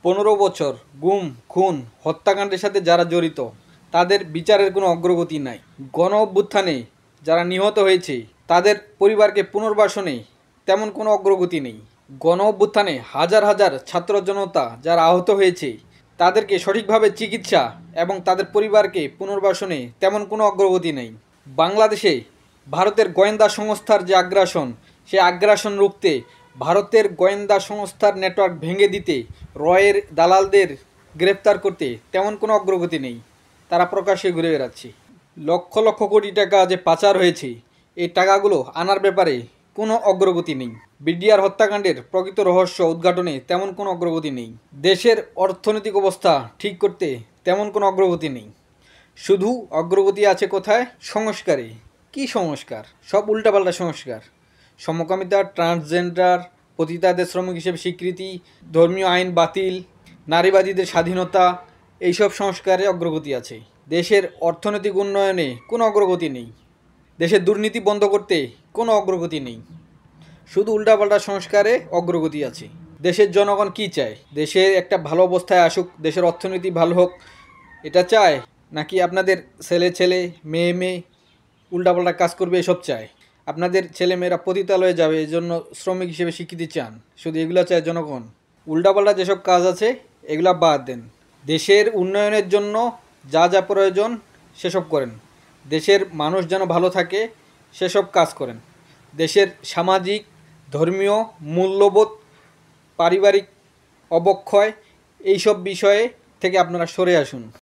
15 বছর গুম খুন হত্যাকাণ্ডের সাথে যারা জড়িত তাদের বিচারের কোনো অগ্রগতি নাই। গণ অভ্যুত্থানে যারা নিহত হয়েছে তাদের পরিবারকে পুনর্বাসনে তেমন কোনো অগ্রগতি নেই। গণ অভ্যুত্থানে হাজার হাজার ছাত্র জনতা যারা আহত হয়েছে তাদেরকে সঠিকভাবে চিকিৎসা এবং তাদের পরিবারকে পুনর্বাসনে তেমন কোনো অগ্রগতি নেই। বাংলাদেশে ভারতের গোয়েন্দা সংস্থার যে আগ্রাসন, সে আগ্রাসন রুখতে ভারতের গোয়েন্দা সংস্থার নেটওয়ার্ক ভেঙে দিতে রয়ের দালালদের গ্রেপ্তার করতে তেমন কোনো অগ্রগতি নেই। তারা প্রকাশ্যে ঘুরে বেড়াচ্ছে। লক্ষ লক্ষ কোটি টাকা যে পাচার হয়েছে, এই টাকাগুলো আনার ব্যাপারে কোনো অগ্রগতি নেই। বিডিআর হত্যাকাণ্ডের প্রকৃত রহস্য উদ্ঘাটনে তেমন কোনো অগ্রগতি নেই। দেশের অর্থনৈতিক অবস্থা ঠিক করতে তেমন কোনো অগ্রগতি নেই। শুধু অগ্রগতি আছে কোথায়? সংস্কারে। কি সংস্কার? সব উল্টাপাল্টা সংস্কার। সমকামিতা, ট্রান্সজেন্ডার, পতিতাদের শ্রমিক হিসেবে স্বীকৃতি, ধর্মীয় আইন বাতিল, নারীবাদীদের স্বাধীনতা, এইসব সংস্কারে অগ্রগতি আছে। দেশের অর্থনৈতিক উন্নয়নে কোনো অগ্রগতি নেই। দেশের দুর্নীতি বন্ধ করতে কোনো অগ্রগতি নেই। শুধু উল্টাপাল্টা সংস্কারে অগ্রগতি আছে। দেশের জনগণ কি চায়? দেশের একটা ভালো অবস্থায় আসুক, দেশের অর্থনীতি ভালো হোক, এটা চায়? নাকি আপনাদের ছেলে ছেলে মেয়ে মেয়ে উল্টাপাল্টা কাজ করবে এসব চায়? আপনাদের ছেলেমেয়েরা পতিতালয়ে যাবে এই জন্য শ্রমিক হিসেবে স্বীকৃতি চান? শুধু এগুলো চায় জনগণ? উল্টাপাল্টা যেসব কাজ আছে এগুলা বাদ দেন। দেশের উন্নয়নের জন্য যা যা প্রয়োজন সেসব করেন। দেশের মানুষ যেন ভালো থাকে সেসব কাজ করেন। দেশের সামাজিক, ধর্মীয় মূল্যবোধ, পারিবারিক অবক্ষয়, এইসব বিষয়ে থেকে আপনারা সরে আসুন।